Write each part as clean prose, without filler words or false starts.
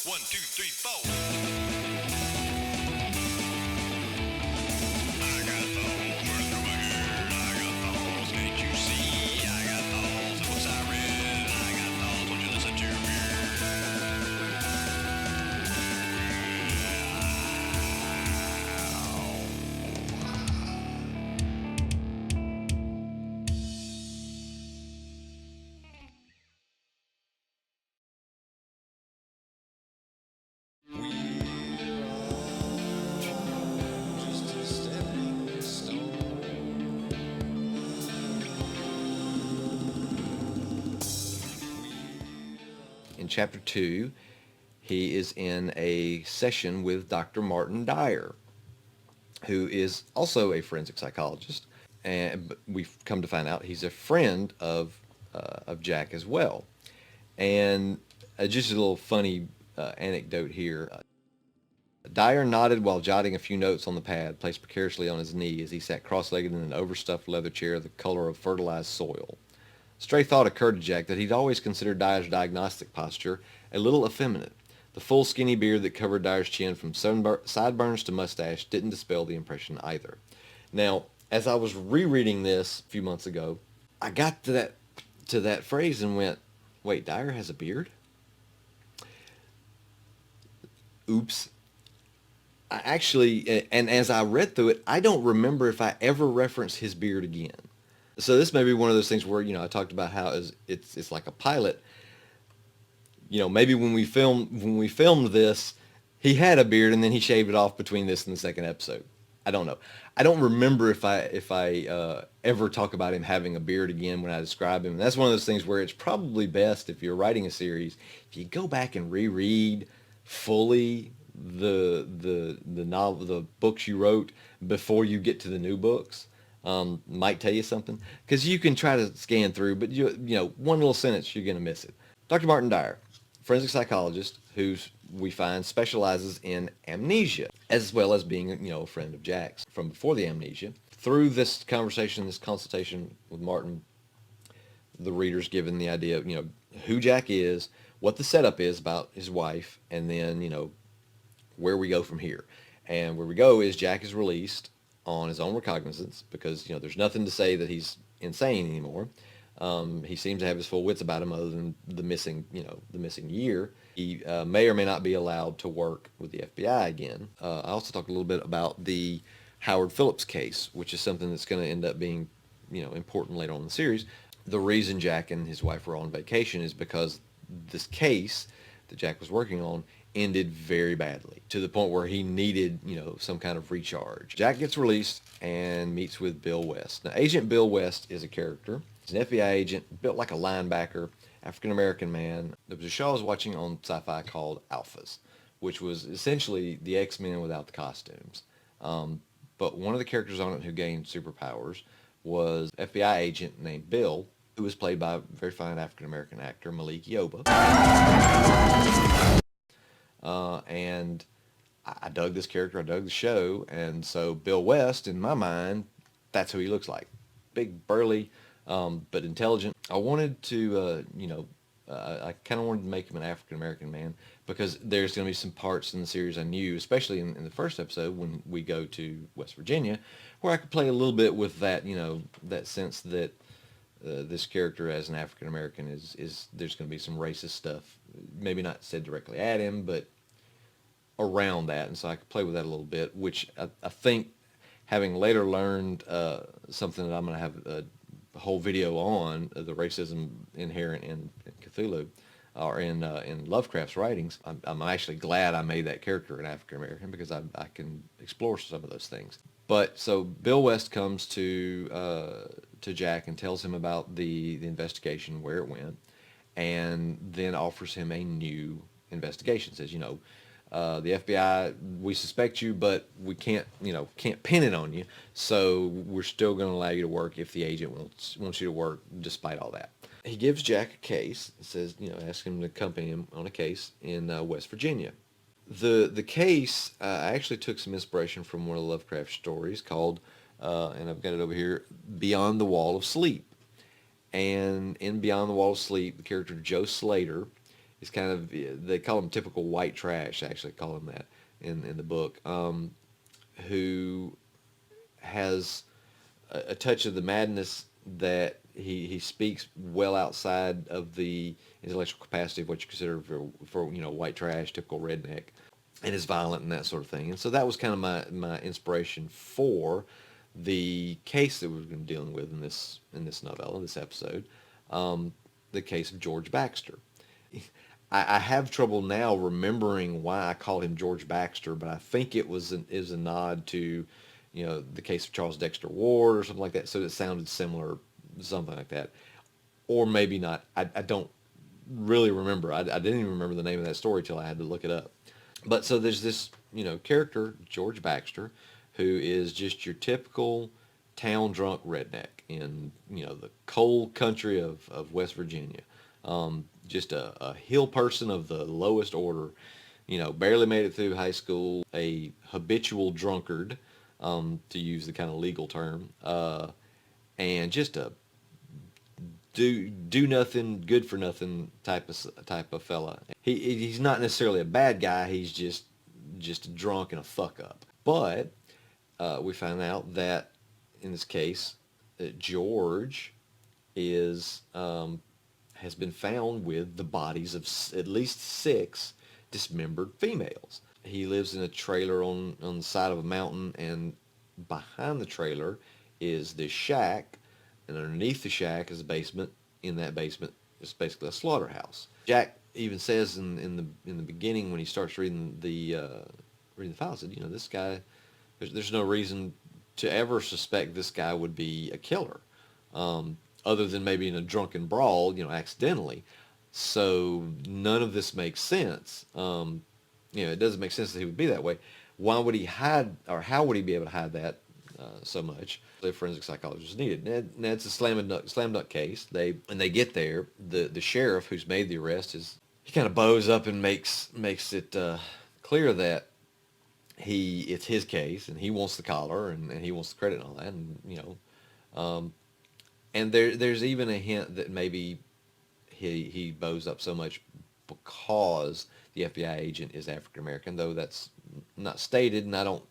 1, 2, 3, 4. I got thoughts running through my head. I got thoughts, can't you see? I got thoughts, the books I read. I got thoughts, won't you listen to me? In Chapter 2, he is in a session with Dr. Martin Dyer, who is also a forensic psychologist. And we've come to find out he's a friend of Jack as well. And just a little funny anecdote here. Dyer nodded while jotting a few notes on the pad placed precariously on his knee as he sat cross-legged in an overstuffed leather chair the color of fertilized soil. A stray thought occurred to Jack that he'd always considered Dyer's diagnostic posture a little effeminate. The full skinny beard that covered Dyer's chin from sideburns to mustache didn't dispel the impression either. Now, as I was rereading this a few months ago, I got to that phrase and went, wait, Dyer has a beard? Oops. I actually, and as I read through it, I don't remember if I ever referenced his beard again. So this may be one of those things where, I talked about how it's like a pilot. Maybe when we filmed this, he had a beard and then he shaved it off between this and the second episode. I don't know. I don't remember if I ever talk about him having a beard again when I describe him. And that's one of those things where it's probably best if you're writing a series, if you go back and reread fully the novel, the books you wrote before you get to the new books. Might tell you something, because you can try to scan through, but one little sentence, you're going to miss it. Dr. Martin Dyer, forensic psychologist who we find specializes in amnesia, as well as being a friend of Jack's from before the amnesia. Through this conversation, this consultation with Martin, the reader's given the idea of who Jack is, what the setup is about his wife, and then where we go from here. And where we go is Jack is released on his own recognizance because there's nothing to say that he's insane anymore. He seems to have his full wits about him, other than the missing year. He may or may not be allowed to work with the FBI again. I also talked a little bit about the Howard Phillips case, which is something that's going to end up being important later on in the series. The reason Jack and his wife were on vacation is because this case that Jack was working on ended very badly, to the point where he needed, some kind of recharge. Jack gets released and meets with Bill West. Now, Agent Bill West is a character. He's an FBI agent, built like a linebacker, African-American man. There was a show I was watching on Sci-Fi called Alphas, which was essentially the X-Men without the costumes. But one of the characters on it who gained superpowers was an FBI agent named Bill, who was played by a very fine African-American actor, Malik Yoba. And I dug this character, I dug the show, and so Bill West, in my mind, that's who he looks like. Big, burly, but intelligent. I wanted to, I kind of wanted to make him an African-American man, because there's going to be some parts in the series I knew, especially in the first episode when we go to West Virginia, where I could play a little bit with that, that sense that this character as an African-American is there's going to be some racist stuff, maybe not said directly at him, but around that, and so I could play with that a little bit, which I think, having later learned something that I'm going to have a whole video on, the racism inherent in Cthulhu, or in Lovecraft's writings, I'm actually glad I made that character an African-American, because I can explore some of those things. But so Bill West comes to Jack and tells him about the investigation, where it went, and then offers him a new investigation. Says, the FBI, we suspect you, but we can't pin it on you. So we're still going to allow you to work if the agent wants you to work, despite all that. He gives Jack a case. Says, ask him to accompany him on a case in West Virginia. The case, I actually took some inspiration from one of the Lovecraft stories called, and I've got it over here, Beyond the Wall of Sleep. And in Beyond the Wall of Sleep, the character Joe Slater He's kind of, they call him typical white trash, actually call him that in the book, who has a touch of the madness that he speaks well outside of the intellectual capacity of what you consider for white trash, typical redneck, and is violent and that sort of thing. And so that was kind of my inspiration for the case that we're going to be dealing with in this novella, this episode, the case of George Baxter. I have trouble now remembering why I call him George Baxter, but I think it was a nod to, the case of Charles Dexter Ward or something like that. So it sounded similar, something like that, or maybe not. I don't really remember. I didn't even remember the name of that story till I had to look it up. But so there's this character, George Baxter, who is just your typical town drunk redneck in the coal country of West Virginia. Just a hill person of the lowest order, barely made it through high school, a habitual drunkard, to use the kind of legal term, and just a do nothing, good for nothing type of fella. He's not necessarily a bad guy. He's just a drunk and a fuck up. But we found out that in this case, George has been found with the bodies of at least 6 dismembered females. He lives in a trailer on the side of a mountain, and behind the trailer is this shack, and underneath the shack is a basement. In that basement is basically a slaughterhouse. Jack even says in the beginning when he starts reading the files, that this guy, there's no reason to ever suspect this guy would be a killer, other than maybe in a drunken brawl, accidentally. So none of this makes sense. It doesn't make sense that he would be that way. Why would he hide, or how would he be able to hide that so much? The forensic psychologist needed. And it's a slam dunk case. When they get there, the sheriff who's made the arrest he kind of bows up and makes it clear that it's his case and he wants the collar and he wants the credit and all that, and and there's even a hint that maybe he bows up so much because the FBI agent is African American, though that's not stated, and I don't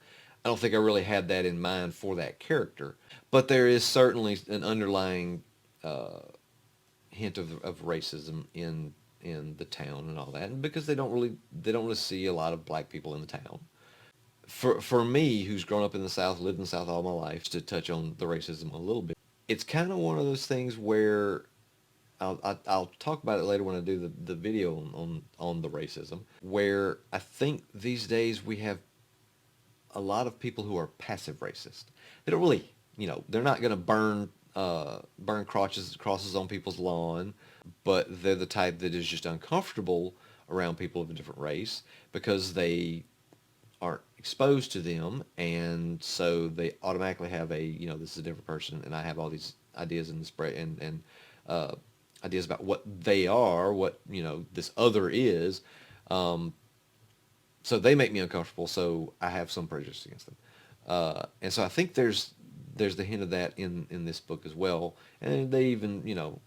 think I really had that in mind for that character. But there is certainly an underlying hint of racism in the town and all that, and because they don't really see a lot of black people in the town. For me, who's grown up in the South, lived in the South all my life, to touch on the racism a little bit, it's kind of one of those things where I'll talk about it later when I do the video on the racism, where I think these days we have a lot of people who are passive racist. They don't really, they're not going to burn crosses on people's lawn, but they're the type that is just uncomfortable around people of a different race because they aren't exposed to them, and so they automatically have this is a different person, and I have all these ideas in this and ideas about what they are, what this other is. So they make me uncomfortable, so I have some prejudice against them. And so I think there's the hint of that in this book as well. And they even,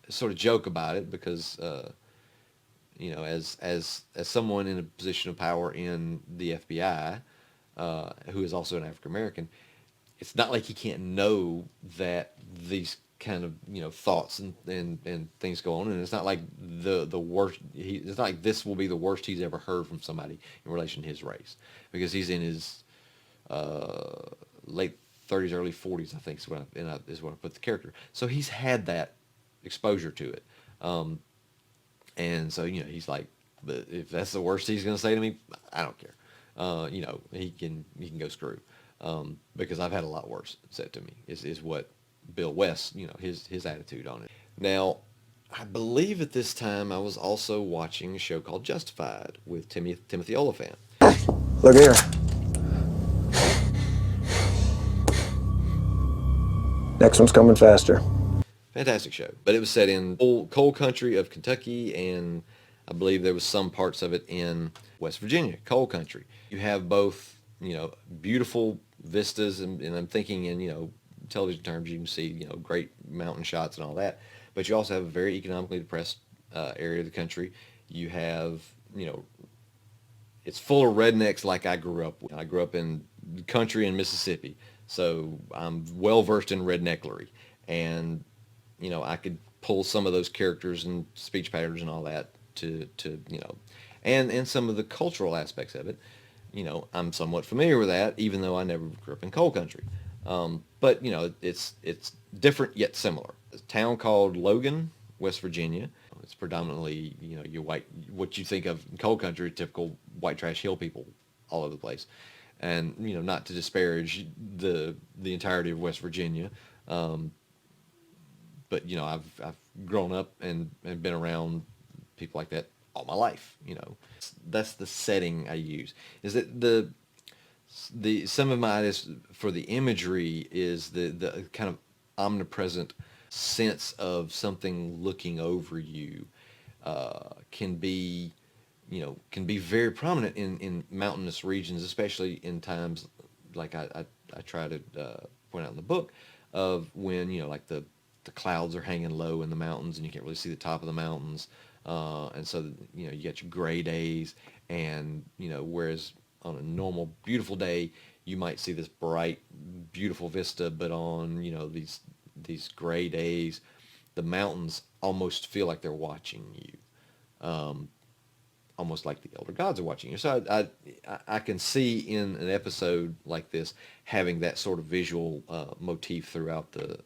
sort of joke about it because, as someone in a position of power in the FBI, who is also an African American, it's not like he can't know that these kind of thoughts and things go on, and it's not like the worst. It's not like this will be the worst he's ever heard from somebody in relation to his race, because he's in his late 30s, early 40s, I think is what I put the character. So he's had that exposure to it, and so he's like, but if that's the worst he's going to say to me, I don't care. He can go screw, because I've had a lot worse said to me. Is what Bill West, his attitude on it. Now, I believe at this time I was also watching a show called Justified with Timothy Olyphant. Look here. Next one's coming faster. Fantastic show. But it was set in coal country of Kentucky, and I believe there was some parts of it in West Virginia, coal country. You have both, beautiful vistas, and I'm thinking in, television terms, you can see, great mountain shots and all that. But you also have a very economically depressed area of the country, You have, it's full of rednecks like I grew up with. I grew up in country in Mississippi, so I'm well versed in rednecklery, and I could pull some of those characters and speech patterns and all that to and some of the cultural aspects of it. I'm somewhat familiar with that, even though I never grew up in coal country. But it's different yet similar. A town called Logan, West Virginia. It's predominantly your white, what you think of in coal country, typical white trash hill people all over the place. And not to disparage the entirety of West Virginia, but I've grown up and been around people like that all my life. That's the setting I use. Is that the some of my ideas for the imagery is the kind of omnipresent sense of something looking over you, can be very prominent in mountainous regions, especially in times like I try to point out in the book, of when like the clouds are hanging low in the mountains and you can't really see the top of the mountains, and so you got your gray days, and whereas on a normal beautiful day you might see this bright beautiful vista, but on these gray days the mountains almost feel like they're watching you, almost like the elder gods are watching you. So I can see in an episode like this having that sort of visual motif throughout the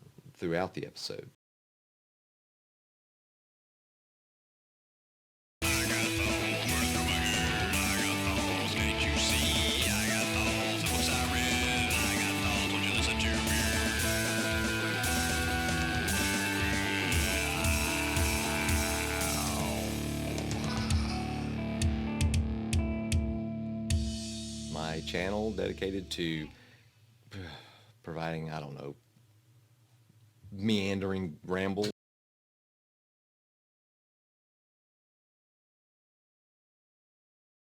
episode. My channel dedicated to providing, I don't know, meandering rambles